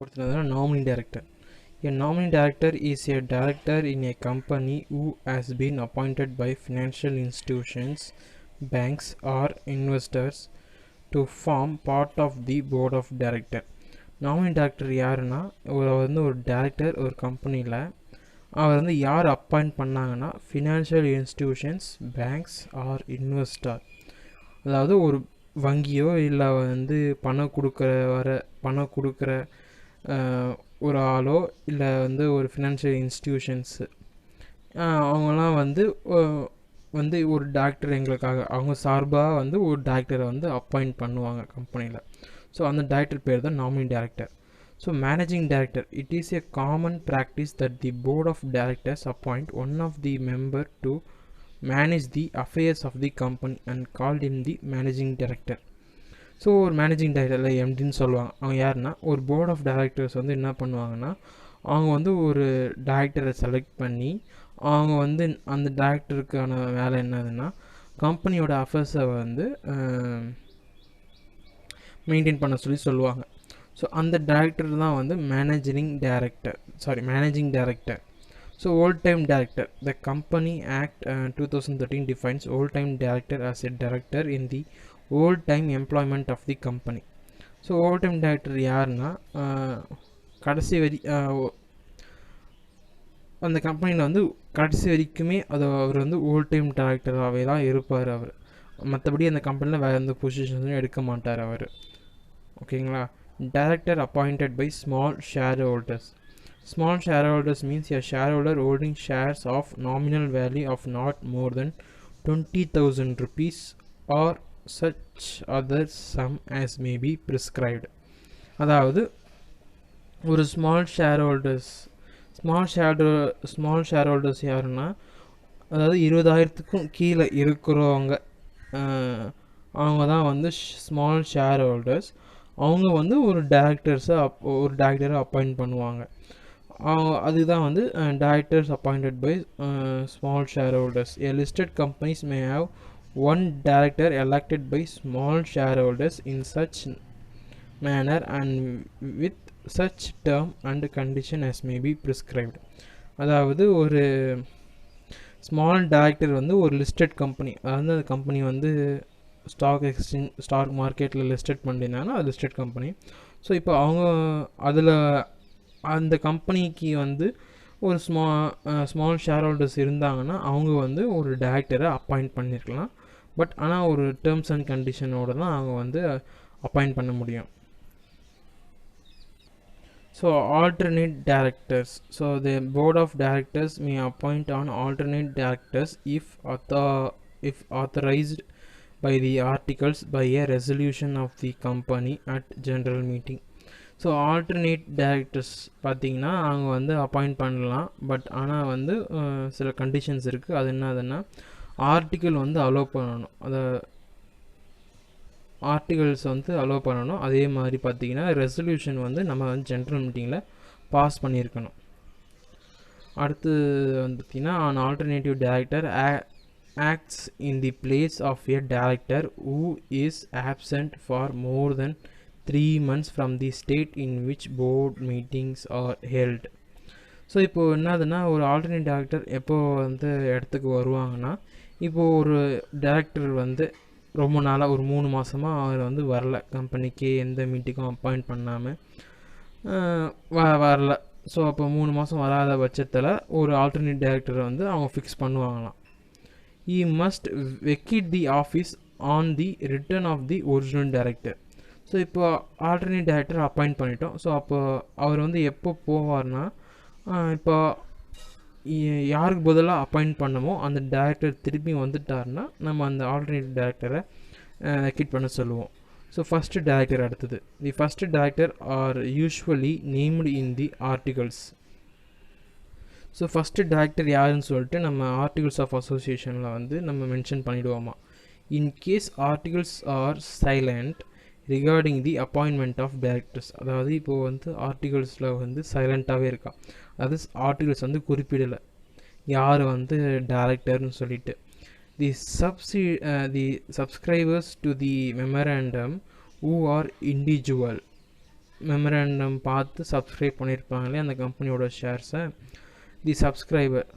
Nominee director. A nominee director is a director in a company who has been appointed by financial institutions, banks, or investors to form part of the board of director. Nominee director யாருன்னா ஒரு director ஒரு கம்பெனியில் அவர் வந்து யார் appoint பண்ணாங்கன்னா financial institutions, banks R investor, அதாவது ஒரு வங்கியோ இல்லை வந்து பணம் கொடுக்குற ஒரு ஆளோ இல்லை வந்து ஒரு ஃபினான்ஷியல் இன்ஸ்டிடியூஷன்ஸு அவங்களாம் வந்து ஒரு டாக்டர் எங்களுக்காக அவங்க சார்பாக வந்து ஒரு டாக்டரை வந்து அப்பாயிண்ட் பண்ணுவாங்க கம்பெனியில். ஸோ அந்த டாக்டர் பேர் தான் nominee director. So managing director, it is a common practice that the board of directors appoint one of the member to manage the affairs of the company and called him the managing director. So ஒரு managing டைரக்டரில் எம்டின்னு சொல்லுவாங்க. அவங்க யாருன்னா ஒரு board of directors வந்து என்ன பண்ணுவாங்கன்னா அவங்க வந்து ஒரு டைரக்டரை செலக்ட் பண்ணி அவங்க வந்து அந்த டைரக்டருக்கான வேலை என்னதுன்னா கம்பெனியோட அஃபேர்ஸை வந்து மெயின்டைன் பண்ண சொல்லுவாங்க. ஸோ அந்த டைரக்டர் தான் வந்து managing director. So volt time director, the company act 2013 defines old time director as a director in the old time employment of the company. So volt time director யாருன்னா கடைசி அந்த கம்பெனியில் வந்து கடைசி வரைக்குமே அவர் வந்து ஓல்ட் டைம் டைரக்டராகவே தான் இருப்பார். அவர் மற்றபடி அந்த கம்பெனியில் வேறு எந்த பொசிஷன்ஸும் எடுக்க மாட்டார் அவர். ஓகேங்களா? Director appointed by small shareholders. Small shareholders means a shareholder holding shares of nominal value of not more than 20,000 rupees or such other sum as may be prescribed. அதாவது ஒரு ஸ்மால் ஷேர்ஹோல்டர்ஸ் யாருன்னா அதாவது 20,000க்கும் கீழே இருக்கிறவங்க அவங்க தான் வந்து ஸ்மால் ஷேர்ஹோல்டர்ஸ். அவங்க வந்து ஒரு டைரக்டரை அப்பாயிண்ட் பண்ணுவாங்க. அதுதான் வந்து directors appointed by small shareholders. A listed companies may have one director elected by small shareholders in such manner and with such term and condition as may be prescribed. அதாவது ஒரு small director வந்து ஒரு listed company, அதாவது அந்த company வந்து stock மார்க்கெட்டில் listed பண்ணியிருந்தாங்கன்னா அது லிஸ்டட் கம்பெனி. ஸோ இப்போ அவங்க அதில் அந்த கம்பெனிக்கு வந்து ஒரு ஸ்மால் ஷேர் ஹோல்டர்ஸ் இருந்தாங்கன்னா அவங்க வந்து ஒரு டைரக்டரை அப்பாயிண்ட் பண்ணியிருக்கலாம். பட் ஆனால் ஒரு டேர்ம்ஸ் அண்ட் கண்டிஷனோடு தான் அவங்க வந்து அப்பாயிண்ட் பண்ண முடியும். So alternate directors. So the board of directors may appoint on alternate directors if authorized by the articles by a resolution of the company at general meeting. So alternate directors பார்த்திங்கன்னா அவங்க வந்து appoint பண்ணலாம். But ஆனால் வந்து சில conditions இருக்குது. அது என்னதுன்னா ஆர்டிக்கிள் வந்து அலோவ் பண்ணணும், ஆர்டிகல்ஸ் வந்து அலோவ் பண்ணணும். அதே மாதிரி பார்த்திங்கன்னா ரெசல்யூஷன் வந்து நம்ம வந்து ஜென்ரல் மீட்டிங்கில் பாஸ் பண்ணியிருக்கணும். அடுத்து வந்து பார்த்திங்கன்னா an alternative director acts in the place of a director who is absent for more than 3 months from the state in which board meetings are held. So இப்போது என்னதுன்னா ஒரு ஆல்டர்னேட் டைரக்டர் எப்போ வந்து இடத்துக்கு வருவாங்கன்னா இப்போது ஒரு டைரக்டர் வந்து ரொம்ப நாளாக ஒரு 3 மாதமாக அவர் வந்து வரல, கம்பெனிக்கு எந்த மீட்டிங்கும் அப்பாயிண்ட் பண்ணாமல் வரல. ஸோ அப்போ 3 மாதம் வராத பட்சத்தில் ஒரு ஆல்டர்னேட் டைரக்டரை வந்து அவங்க ஃபிக்ஸ் பண்ணுவாங்களாம். He must vacate the office on the return of the original director. So இப்போ ஆல்டர்னேட் டைரக்டர் அப்பாயிண்ட் பண்ணிட்டோம். ஸோ அப்போ அவர் வந்து எப்போ போவார்னா இப்போ யாருக்கு பதிலாக அப்பாயிண்ட் பண்ணமோ அந்த டைரக்டர் திருப்பி வந்துட்டார்னா நம்ம அந்த ஆல்டர்னேட் டைரக்டரை வெக்கேட் பண்ண சொல்லுவோம். ஸோ ஃபஸ்ட்டு டைரக்டர் அடுத்தது. The first director are usually named in the articles. So first director யாருன்னு சொல்லிட்டு நம்ம ஆர்டிகல்ஸ் ஆஃப் அசோசியேஷனில் வந்து நம்ம மென்ஷன் பண்ணிவிடுவோமா. In case articles are silent regarding the appointment of directors, அதாவது இப்போது வந்து ஆர்டிகல்ஸில் வந்து சைலண்ட்டாகவே இருக்கா, அதாவது ஆர்டிகல்ஸ் வந்து குறிப்பிடலை யார் வந்து டைரக்டர்னு சொல்லிட்டு. The subscribers to the memorandum who are memorandum பார்த்து சப்ஸ்கிரைப் பண்ணியிருப்பாங்களே அந்த கம்பெனியோட ஷேர்ஸை, the subscriber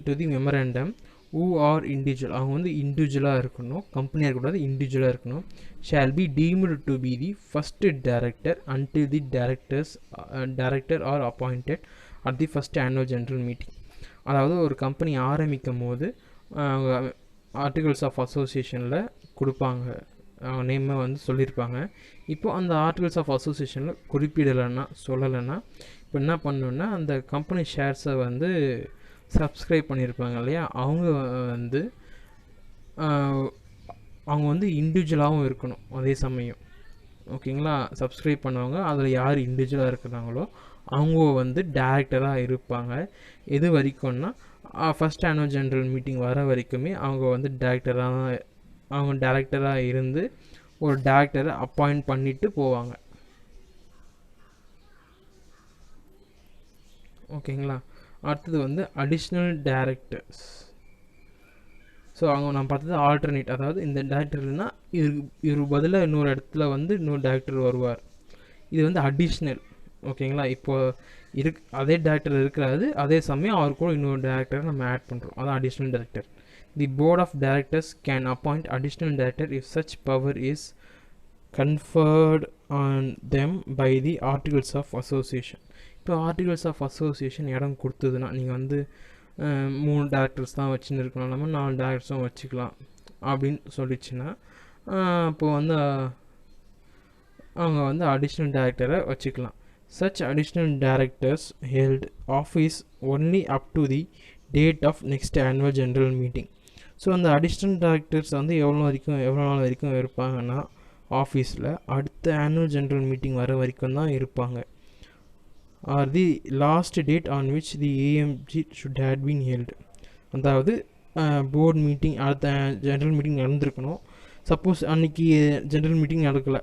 to the memorandum who are individual, அவங்க வந்து இண்டிவிஜுவலாக இருக்கணும், கம்பெனியாக இருக்கக்கூடாது, இண்டிவிஜுவலாக இருக்கணும், shall be deemed to be the first director until the director are appointed at the first annual general meeting. அதாவது ஒரு கம்பெனி ஆரம்பிக்கும் போது ஆர்டிகல்ஸ் ஆஃப் அசோசியேஷனில் கொடுப்பாங்க, அவங்க நேமை வந்து சொல்லியிருப்பாங்க. இப்போ அந்த ஆர்டிகல்ஸ் ஆஃப் அசோசியேஷனில் குறிப்பிடலைன்னா சொல்லலைன்னா இப்போ என்ன பண்ணணுன்னா அந்த கம்பெனி ஷேர்ஸை வந்து சப்ஸ்கிரைப் பண்ணியிருப்பாங்க இல்லையா, அவங்க வந்து இண்டிவிஜுவலாகவும் இருக்கணும் அதே சமயம். ஓகேங்களா, சப்ஸ்கிரைப் பண்ணுவாங்க, அதில் யார் இண்டிவிஜுவலாக இருக்கிறாங்களோ அவங்க வந்து டேரக்டராக இருப்பாங்க. எது வரைக்கும்னா ஃபஸ்ட் ஆனுவல் ஜென்ரல் மீட்டிங் வர வரைக்குமே அவங்க வந்து டேரக்டராக இருந்து ஒரு டேரக்டரை அப்பாயிண்ட் பண்ணிவிட்டு போவாங்க. ஓகேங்களா, அடுத்தது வந்து அடிஷ்னல் டேரக்டர்ஸ். ஸோ அவங்க நான் பார்த்தது ஆல்டர்னேட், அதாவது இந்த டேரக்டர்னா இது பதிலாக இன்னொரு இடத்துல வந்து இன்னொரு டேரக்டர் வருவார். இது வந்து அடிஷ்னல். ஓகேங்களா, இப்போது அதே டேரக்டர் இருக்கிறாரு, அதே சமயம் அவர் கூட இன்னொரு டேரக்டரை நம்ம ஆட் பண்ணுறோம், அதான் additional director. The board of directors can appoint additional director if such power is conferred on them by the articles of association. இப்போ ஆர்டிகல்ஸ் ஆஃப் அசோசியேஷன் இடம் கொடுத்ததுன்னா நீங்கள் வந்து 3 டேரக்டர்ஸ் தான் வச்சுன்னு இருக்கணும், நம்ம 4 டேரக்டர்ஸும் வச்சுக்கலாம் அப்படின்னு சொல்லிச்சுன்னா இப்போது வந்து அவங்க வந்து அடிஷ்னல் டேரக்டரை வச்சுக்கலாம். Such additional directors held office only up to the date of next annual general meeting. So அந்த அடிஷ்னல் டேரக்டர்ஸ் வந்து எவ்வளோ நாள் வரைக்கும் இருப்பாங்கன்னா ஆஃபீஸில் அடுத்த ஆனுவல் ஜென்ரல் மீட்டிங் வர வரைக்கும் தான் இருப்பாங்க. Or the last date on which the ஏஎம்ஜி ஷுட் ஹேட் பீன் ஹெல்டு. அதாவது போர்டு மீட்டிங் அடுத்த ஜென்ரல் மீட்டிங் நடந்திருக்கணும். சப்போஸ் அன்றைக்கி ஜென்ரல் மீட்டிங் நடக்கலை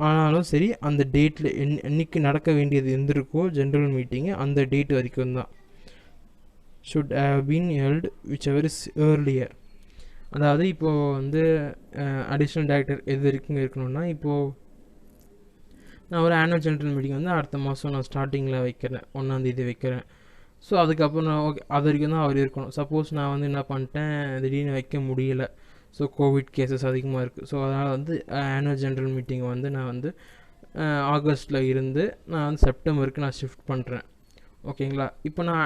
ஆனாலும் சரி, அந்த டேட்டில் என்னைக்கு நடக்க வேண்டியது இருந்திருக்கோ ஜென்ரல் மீட்டிங்கு அந்த டேட் வரைக்கும் தான் should have been held which ever is earlier. அதாவது இப்போது வந்து அடிஷ்னல் டேரக்டர் எது வரைக்கும் இருக்கணும்னா, இப்போது நான் ஒரு ஆனுவல் ஜென்ரல் மீட்டிங் வந்து அடுத்த மாதம் நான் ஸ்டார்டிங்கில் வைக்கிறேன், 1ஆம் தேதி வைக்கிறேன். ஸோ அதுக்கப்புறம் நான் அது வரைக்கும் தான் அவர் இருக்கணும். சப்போஸ் நான் வந்து என்ன பண்ணிட்டேன், திடீர்னு வைக்க முடியலை, ஸோ கோவிட் கேசஸ் அதிகமாக இருக்குது, ஸோ அதனால் வந்து ஆனுவல் ஜென்ரல் மீட்டிங் வந்து நான் வந்து ஆகஸ்ட்டில் இருந்து நான் வந்து செப்டம்பருக்கு நான் ஷிஃப்ட் பண்ணுறேன். ஓகேங்களா, இப்போ நான்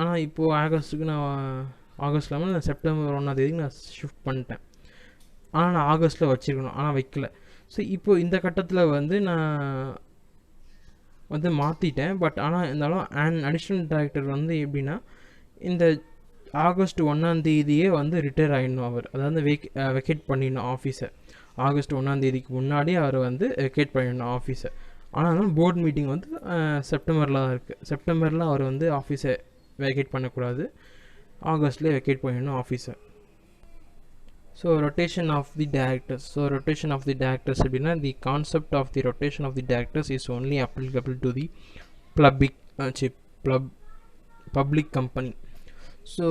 ஆனால் இப்போது ஆகஸ்ட்டுக்கு ஆகஸ்ட் இல்லாமல் நான் செப்டம்பர் 1ஆம் தேதிக்கு நான் ஷிஃப்ட் பண்ணிட்டேன். ஆனால் நான் ஆகஸ்ட்டில் வச்சுருக்கணும், ஆனால் வைக்கல. ஸோ இப்போது இந்த கட்டத்தில் வந்து நான் வந்து மாற்றிட்டேன். பட் ஆனால் இருந்தாலும் அடிஷ்னல் டைரக்டர் வந்து எப்படின்னா இந்த ஆகஸ்ட் 1ஆம் தேதியே வந்து ரிட்டையர் ஆகிடணும் அவர், அதாவது வெக்கேட் பண்ணிடணும் ஆஃபீஸை. ஆகஸ்ட் 1ஆம் தேதிக்கு முன்னாடியே அவர் வந்து வெக்கேட் பண்ணிடணும் ஆஃபீஸை. ஆனாலும் போர்டு மீட்டிங் வந்து செப்டம்பரில் தான் இருக்குது. செப்டம்பரில் அவர் வந்து ஆஃபீஸை வெக்கேட் பண்ணக்கூடாது, ஆகஸ்ட்லேயே வெக்கேட் பண்ணிடணும் ஆஃபீஸை. So rotation of the directors. So rotation of the directors அப்படின்னா the concept of the rotation of the directors is only applicable to the public company. So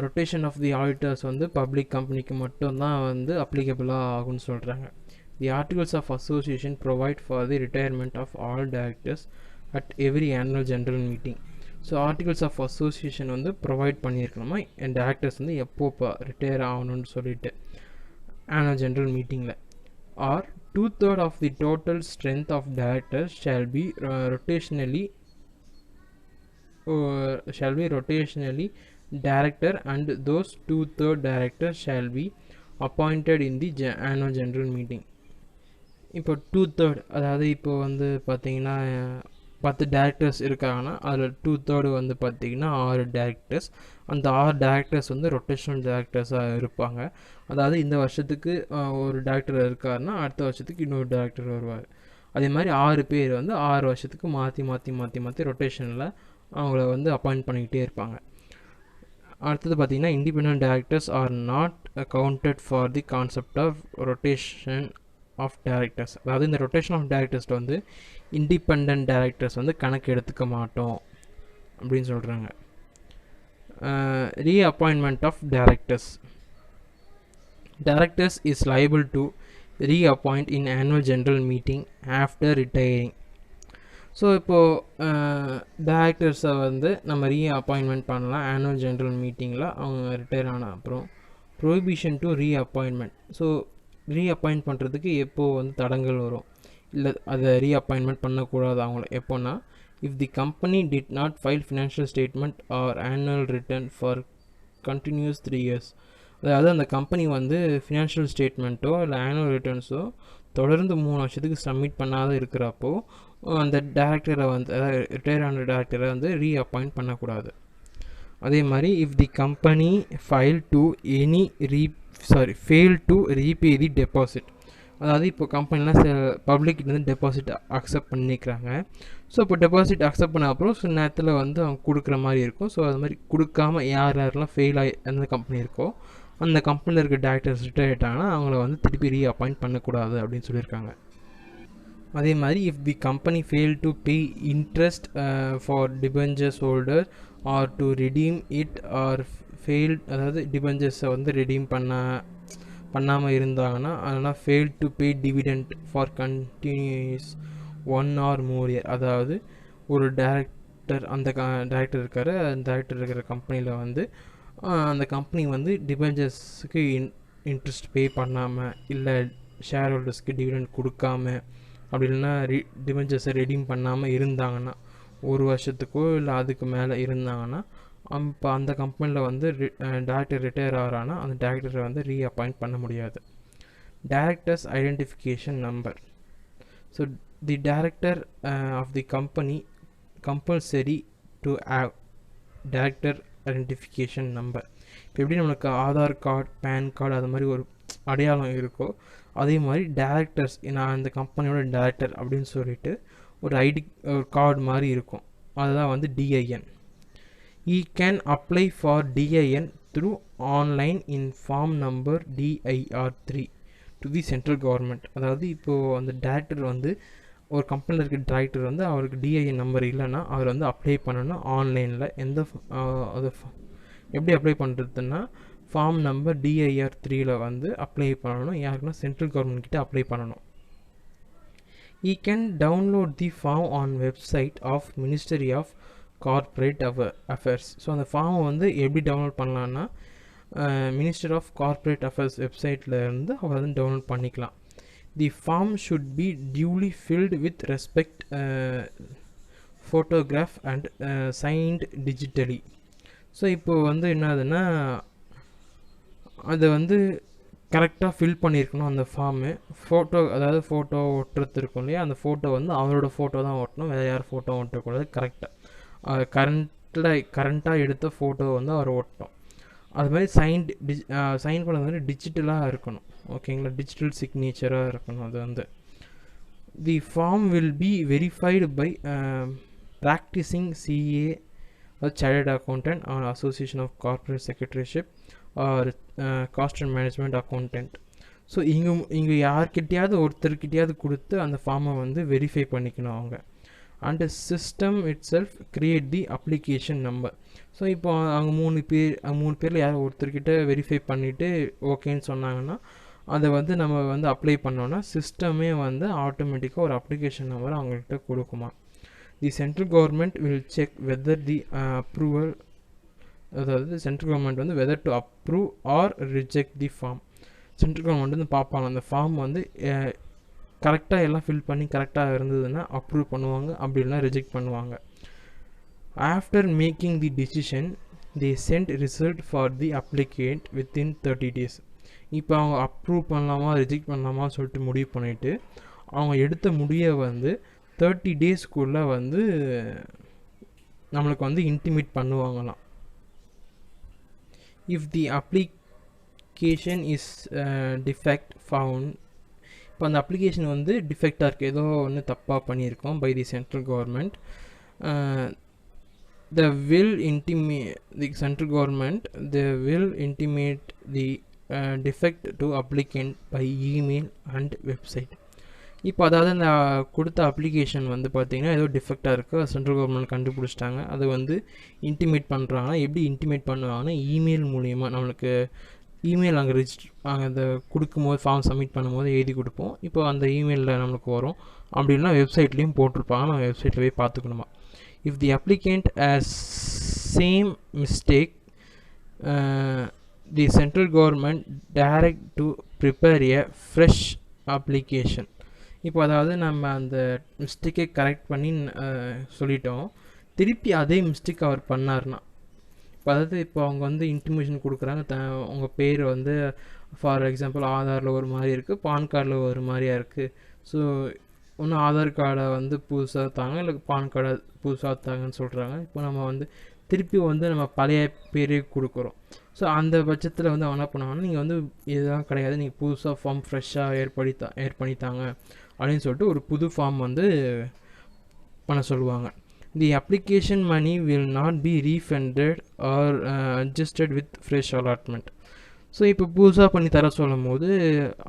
rotation of the auditors வந்து public கம்பெனிக்கு மட்டும்தான் வந்து அப்ளிகபிளாக ஆகும்னு சொல்கிறாங்க. The articles of association provide for the retirement of all directors at every annual general meeting. So articles of association வந்து provide பண்ணியிருக்கணுமா என் டேரக்டர்ஸ் வந்து எப்போப்போ ரிட்டையர் ஆகணும்னு சொல்லிட்டு ஆனுவல் ஜென்ரல் மீட்டிங்கில். Or 2/3 of the total strength of directors shall be rotationally director and those 2/3 directors shall be appointed in the annual general meeting. இப்போ 2/3 அதாவது இப்போ வந்து பார்த்தீங்கன்னா 10 டேரக்டர்ஸ் இருக்காங்கன்னா அதில் 2/3 வந்து பார்த்திங்கன்னா 6 டேரக்டர்ஸ். அந்த 6 டேரக்டர்ஸ் வந்து ரொட்டேஷனல் டேரக்டர்ஸாக இருப்பாங்க. அதாவது இந்த வருஷத்துக்கு ஒரு டேரக்டர் இருக்காருன்னா அடுத்த வருஷத்துக்கு இன்னொரு டேரக்டர் வருவார். அதே மாதிரி 6 பேர் வந்து 6 வருஷத்துக்கு மாற்றி ரொட்டேஷனில் அவங்கள வந்து அப்பாயிண்ட் பண்ணிக்கிட்டே இருப்பாங்க. அடுத்தது பார்த்திங்கன்னா independent directors are not counted for the concept of rotation of directors. அதாவது இந்த ரொட்டேஷன் ஆஃப் டேரக்டர்ஸில் வந்து இண்டிபெண்டன்ட் டேரக்டர்ஸ் வந்து கணக்கு எடுத்துக்க மாட்டோம் அப்படின்னு சொல்கிறாங்க. Reappointment of directors. Directors is liable to reappoint in annual general meeting after retiring. So இப்போது டேரக்டர்ஸை வந்து நம்ம ரீஅப்பாயின்மெண்ட் பண்ணலாம் ஆனுவல் ஜென்ரல் மீட்டிங்கில் அவங்க ரிட்டையர் ஆன அப்புறம். Prohibition to reappointment. ஸோ ரீஅப்பாயின்ட் பண்ணுறதுக்கு எப்போது வந்து தடங்கள் வரும், இல்லை அதை ரீஅப்பாயின்மெண்ட் பண்ணக்கூடாது அவங்கள எப்போன்னா, if the company did not file financial statement or annual return for continuous 3 years. அதாவது அந்த கம்பெனி வந்து ஃபினான்ஷியல் ஸ்டேட்மெண்ட்டோ இல்லை ஆனுவல் ரிட்டர்ன்ஸோ தொடர்ந்து 3 வருஷத்துக்கு சப்மிட் பண்ணாத இருக்கிறப்போ அந்த டேரக்டரை வந்து, அதாவது ரிட்டையர் ஆன டேரக்டரை வந்து ரீஅப்பாயிண்ட் பண்ணக்கூடாது. அதே மாதிரி if the company fail to repay the deposit. அதாவது இப்போ கம்பெனிலாம் பப்ளிக்கிட்டேருந்து டெபாசிட் அக்செப்ட் பண்ணிக்கிறாங்க. ஸோ இப்போ டெபாசிட் அக்செப்ட் பண்ண அப்புறம் சில நேரத்தில் வந்து அவங்க கொடுக்குற மாதிரி இருக்கும். ஸோ அது மாதிரி கொடுக்காம யாரெல்லாம் ஃபெயில் ஆகி அந்த கம்பெனி இருக்கோ அந்த கம்பெனியில் இருக்க டேரக்டர்ஸ் ரிட்டையர் ஆகிட்டாங்கன்னா அவங்கள வந்து திருப்பி ரீஅப்பாயிண்ட் பண்ணக்கூடாது அப்படின்னு சொல்லியிருக்காங்க. அதே மாதிரி if the company fail to pay interest for debentures holder or to redeem it or fail, அதாவது டிபெஞ்சர்ஸை வந்து ரெடீம் பண்ணாமல் இருந்தாங்கன்னா அதனால் fail to pay dividend for continuous 1 or more year. அதாவது ஒரு டேரக்டர் அந்த டேரக்டர் இருக்கார், அந்த டேரக்டர் இருக்கிற கம்பெனியில் வந்து அந்த கம்பெனி வந்து டிபெஞ்சர்ஸுக்கு இன்ட்ரெஸ்ட் பே பண்ணாமல், இல்லை ஷேர் ஹோல்டர்ஸ்க்கு டிவிடெண்ட் கொடுக்காம, அப்படி இல்லைன்னா டிபெஞ்சர்ஸை ரெடீம் பண்ணாமல் இருந்தாங்கன்னா 1 வருஷத்துக்கோ இல்லை அதுக்கு மேலே இருந்தாங்கன்னா இப்போ அந்த கம்பெனியில் வந்து டேரக்டர் ரிட்டையர் ஆகிறான்னா அந்த டேரக்டரை வந்து ரீஅப்பாயிண்ட் பண்ண முடியாது. Directors identification number. So the director of the company compulsory to have director identification number. இப்போ எப்படி நம்மளுக்கு ஆதார் கார்டு, பேன் கார்டு அது மாதிரி ஒரு அடையாளம் இருக்கோ அதே மாதிரி டேரக்டர்ஸ், நான் இந்த கம்பெனியோட டேரக்டர் அப்படின்னு சொல்லிட்டு ஒரு ஒரு கார்டு மாதிரி இருக்கும். அதுதான் வந்து TIN. He can apply for DIN through online in form number DIR3 to the central government. அதாவது இப்போது அந்த டேரக்டர் வந்து ஒரு கம்பெனியில் இருக்க டேரக்டர் வந்து அவருக்கு டிஐஎன் நம்பர் இல்லைன்னா அவர் வந்து அப்ளை பண்ணணும் ஆன்லைனில். அது எப்படி அப்ளை பண்ணுறதுன்னா ஃபார்ம் நம்பர் DIR3ல் வந்து அப்ளை பண்ணணும். யாருக்குன்னா சென்ட்ரல் கவர்மெண்ட் கிட்ட அப்ளை பண்ணணும். He can download the form on website of Ministry of corporate affairs. So அந்த ஃபார்மை வந்து எப்படி டவுன்லோட் பண்ணலான்னா மினிஸ்டர் ஆஃப் கார்ப்பரேட் அஃபேர்ஸ் வெப்சைட்டில் இருந்து அவர் வந்து டவுன்லோட் பண்ணிக்கலாம். The form should be duly filled with respect photograph and signed digitally. So இப்போ வந்து என்னதுன்னா அதை வந்து கரெக்டாக ஃபில் பண்ணியிருக்கணும் அந்த ஃபார்மு. அதாவது ஃபோட்டோ ஒட்டுறது இருக்கும் இல்லையா, அந்த ஃபோட்டோ வந்து அவரோட ஃபோட்டோ தான் ஒட்டணும், வேறு யார் ஃபோட்டோ ஒட்டக்கூடாது. கரெக்டாக கரண்ட்டாக எடுத்த ஃபோட்டோ வந்து அவர் ஓட்டணும். அது மாதிரி சைன் பண்ணது வந்து டிஜிட்டலாக இருக்கணும். ஓகேங்களா, டிஜிட்டல் சிக்னேச்சராக இருக்கணும். அது வந்து the form will be verified by practicing CA chartered accountant or association of corporate secretaryship or cost and management accountant. So இங்கே யார்கிட்டையாவது ஒருத்தர்கிட்டையாவது கொடுத்து அந்த ஃபார்மை வந்து வெரிஃபை பண்ணிக்கணும் அவங்க. And system it self create the application number. So இப்போ அவங்க 3 பேரில் யாரோ ஒருத்தர்கிட்ட வெரிஃபை பண்ணிவிட்டு ஓகேன்னு சொன்னாங்கன்னா அதை வந்து நம்ம வந்து அப்ளை பண்ணோன்னா சிஸ்டமே வந்து ஆட்டோமேட்டிக்காக ஒரு அப்ளிகேஷன் நம்பர் அவங்கள்ட்ட கொடுக்குமா. The central government will check whether the approval, அதாவது சென்ட்ரல் கவர்மெண்ட் வந்து whether to approve or reject the form. Central government வந்து பார்ப்பாங்க அந்த ஃபார்ம் வந்து கரெக்டாக எல்லாம் ஃபில் பண்ணி கரெக்டாக இருந்ததுன்னா அப்ரூவ் பண்ணுவாங்க, அப்படி இல்லைனா ரிஜெக்ட் பண்ணுவாங்க. After making the decision they send result for the applicant within 30 days. இப்போ அவங்க அப்ரூவ் பண்ணலாமா ரிஜெக்ட் பண்ணலாமா சொல்லிட்டு முடிவு பண்ணிவிட்டு அவங்க எடுத்த முடிவை வந்து 30 daysக்குள்ளே வந்து நம்மளுக்கு வந்து இன்டிமேட் பண்ணுவாங்களாம். If the application is defect found, இப்போ அந்த அப்ளிகேஷன் வந்து டிஃபெக்டாக இருக்குது, ஏதோ ஒன்று தப்பாக பண்ணியிருக்கோம் by the central government, the central government will intimate the defect to applicant by email and website. இப்போ அதாவது அந்த கொடுத்த அப்ளிகேஷன் வந்து பார்த்திங்கன்னா ஏதோ டிஃபெக்டாக இருக்குது, சென்ட்ரல் கவர்மெண்ட் கண்டுபிடிச்சிட்டாங்க, அதை வந்து இன்டிமேட் பண்ணுறாங்கன்னா எப்படி இன்டிமேட் பண்ணுவாங்கன்னா இமெயில் மூலிமா நம்மளுக்கு இமெயில் அங்கே அந்த கொடுக்கும்போது ஃபார்ம் சப்மிட் பண்ணும்போது எழுதி கொடுப்போம். இப்போ அந்த இமெயிலில் நம்மளுக்கு வரும். அப்படி இல்லைனா வெப்சைட்லேயும் போட்டிருப்பாங்க, நம்ம வெப்சைட்டில் போய் பார்த்துக்கணுமா. If the applicant has same mistake the central government direct to prepare a fresh application. இப்போ அதாவது நம்ம அந்த மிஸ்டேக்கை கரெக்ட் பண்ணி சொல்லிட்டோம், திருப்பி அதே மிஸ்டேக் அவர் பண்ணார்னா, இப்போ அதாவது இப்போ அவங்க வந்து இன்டிமேஷன் கொடுக்குறாங்க, உங்கள் பேர் வந்து ஃபார் எக்ஸாம்பிள் ஆதாரில் ஒரு மாதிரி இருக்குது, பான் கார்டில் ஒரு மாதிரியாக இருக்குது. ஸோ ஒன்று ஆதார் கார்டை வந்து புதுசாக தாங்க, இல்லை பான் கார்டை புதுசாக தாங்கன்னு சொல்கிறாங்க. இப்போ நம்ம வந்து திருப்பி வந்து நம்ம பழைய பேரே கொடுக்குறோம். ஸோ அந்த பட்சத்தில் வந்து அவங்க என்ன பண்ணுவாங்கன்னா, நீங்கள் வந்து இதுதான் கிடையாது, நீங்கள் புதுசாக ஃபார்ம் ஃப்ரெஷ்ஷாக ஏற்படுத்தித்தாங்க அப்படின்னு சொல்லிட்டு ஒரு புது ஃபார்ம் வந்து பண்ண சொல்லுவாங்க. The application money will not be refunded or adjusted with fresh allotment. So இப்போ புதுசாக பண்ணி தர சொல்லும் போது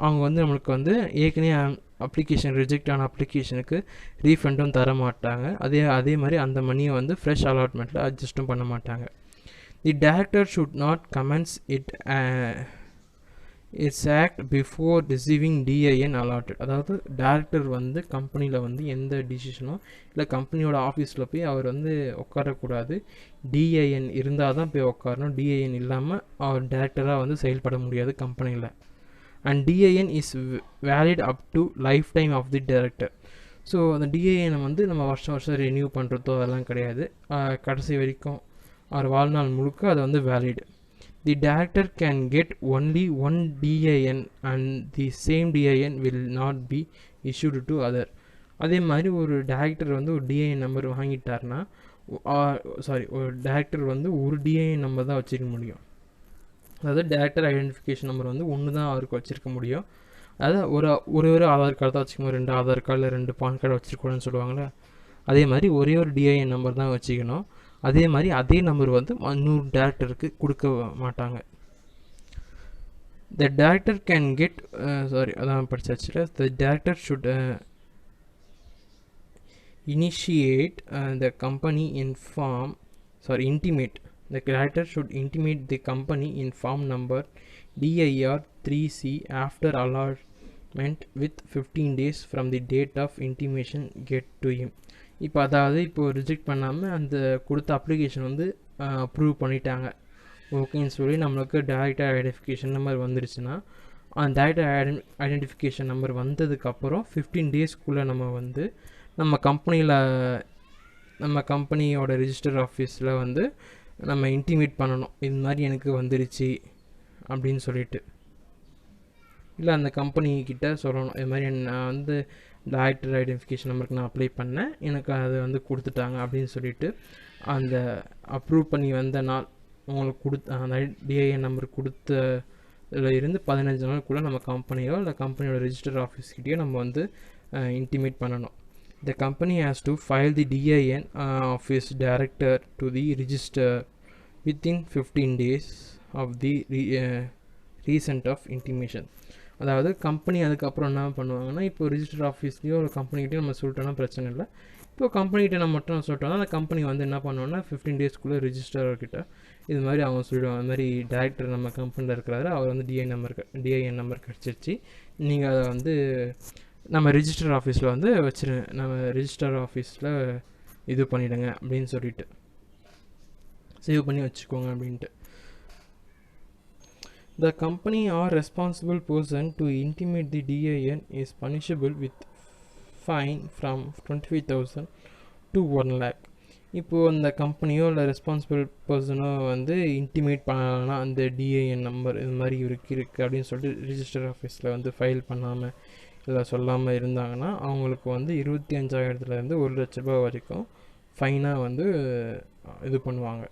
அவங்க வந்து நம்மளுக்கு வந்து ஏற்கனவே அப்ளிகேஷன் ரிஜெக்ட் ஆன அப்ளிகேஷனுக்கு ரீஃபண்டும் தர மாட்டாங்க. அதே மாதிரி அந்த மணியை வந்து ஃப்ரெஷ் அலாட்மெண்ட்டில் அட்ஜஸ்ட்டும் பண்ண மாட்டாங்க. The director should not comments it's act before receiving TIN allotted. அதாவது டைரக்டர் வந்து கம்பெனியில் வந்து எந்த டிசிஷனும் இல்லை கம்பெனியோட ஆஃபீஸில் போய் அவர் வந்து உட்காரக்கூடாது. டிஐஎன் இருந்தால் தான் போய் உட்காரணும். டிஐஎன் இல்லாமல் அவர் டைரக்டராக வந்து செயல்பட முடியாது கம்பெனியில். And DIN is valid up to life time of the director. So அந்த டிஐஎனை வந்து நம்ம வருஷம் ரெனியூ பண்ணுறதோ அதெல்லாம் கிடையாது. கடைசி வரைக்கும் அவர் வாழ்நாள் முழுக்க அது வந்து valid. The director can get only one DIN and the same DIN will not be issued to other. அதே மாதிரி ஒரு டைரக்டர் வந்து ஒரு டிஐஎன் நம்பர் வாங்கிட்டார்னா, ஒரு டைரக்டர் வந்து ஒரு டிஐஎன் நம்பர் தான் வச்சுருக்க முடியும். அதாவது டைரக்டர் ஐடென்டிஃபிகேஷன் நம்பர் வந்து ஒன்று தான் அவருக்கு வச்சுருக்க முடியும். அதாவது ஒரு ஆதார் கார்டு தான் வச்சுக்கணும், 2 ஆதார் கார்டில் 2 பான் கார்டு வச்சுருக்கூடாதுன்னு சொல்லுவாங்களே, அதே மாதிரி ஒரே ஒரு டிஐஎன் நம்பர் தான் வச்சுக்கணும். அதே மாதிரி அதே நம்பர் வந்து இன்னொரு டைரக்டருக்கு கொடுக்க மாட்டாங்க. த டைரக்டர் கேன் கெட் அதான் படிச்சாச்சுல. The director should initiate the company intimate. The director should intimate the company in form number DIR 3C after allotment with 15 days from the date of intimation get to him. இப்போ அதாவது இப்போது reject பண்ணாமல் அந்த கொடுத்த application வந்து approve பண்ணிட்டாங்க ஓகேன்னு சொல்லி நம்மளுக்கு டைரக்டர் ஐடென்டிஃபிகேஷன் நம்பர் வந்துருச்சுன்னா, அந்த டைரக்டர் ஐடென்டிஃபிகேஷன் நம்பர் வந்ததுக்கப்புறம் 15 டேஸ்க்குள்ளே நம்ம வந்து நம்ம கம்பெனியோட ரிஜிஸ்டர் ஆஃபீஸில் வந்து நம்ம இன்டிமேட் பண்ணணும், இது மாதிரி எனக்கு வந்துருச்சு அப்படின்னு சொல்லிட்டு. இல்லை அந்த கம்பெனிக்கிட்ட சொல்லணும், இது மாதிரி நான் வந்து டைரக்டர் ஐடென்டிஃபிகேஷன் நம்பருக்கு நான் அப்ளை பண்ணேன், எனக்கு அது வந்து கொடுத்துட்டாங்க அப்படின்னு சொல்லிட்டு அந்த அப்ரூவ் பண்ணி வந்த நாள் உங்களுக்கு அந்த டிஐஎன் நம்பர் கொடுத்ததில் இருந்து 15 நாளுக்குள்ளே நம்ம கம்பெனியோ இல்லை கம்பெனியோட ரிஜிஸ்டர் ஆஃபீஸ்கிட்டையோ நம்ம வந்து இன்டிமேட் பண்ணணும். The company has to file the DIN of its director to the register within 15 days of the recent of intimation. அதாவது கம்பெனி அதுக்கப்புறம் என்ன பண்ணுவாங்கன்னா, இப்போ ரிஜிஸ்டர் ஆஃபீஸ்லேயோ ஒரு கம்பெனிக்கிட்டே நம்ம சொல்லிட்டோன்னா பிரச்சனை இல்லை. இப்போ கம்பெனிகிட்ட நம்ம மட்டும் சொல்லிட்டோம்னா அந்த கம்பெனி வந்து என்ன பண்ணுவோன்னா 15 டேஸ்க்குள்ளே ரிஜிஸ்டர்கிட்ட இது மாதிரி அவங்க சொல்லிடுவாங்க, அது மாதிரி டைரக்டர் நம்ம கம்பெனியில் இருக்கிறாரு, அவர் வந்து டிஐஎன் நம்பர் கிடச்சிருச்சு, நீங்கள் அதை வந்து நம்ம ரிஜிஸ்டர் ஆஃபீஸில் வந்து நம்ம ரிஜிஸ்டர் ஆஃபீஸில் இது பண்ணிவிடுங்க அப்படின்னு சொல்லிட்டு சேவ் பண்ணி வச்சுக்கோங்க அப்படின்ட்டு. The company or responsible person to intimate the DIN is punishable with fine from 25,000 to 1 lakh. இப்போது அந்த கம்பெனியோ இல்லை ரெஸ்பான்சிபிள் பர்சனோ வந்து இன்டிமேட் பண்ணலாம் அந்த டிஐஎன் நம்பர் இது மாதிரி இருக்குது அப்படின்னு சொல்லிட்டு ரிஜிஸ்டர் ஆஃபீஸில் வந்து ஃபைல் பண்ணாமல் இல்லை சொல்லாமல் இருந்தாங்கன்னா அவங்களுக்கு வந்து 25,000 1,00,000 ரூபாய் வரைக்கும் ஃபைனாக வந்து இது பண்ணுவாங்க.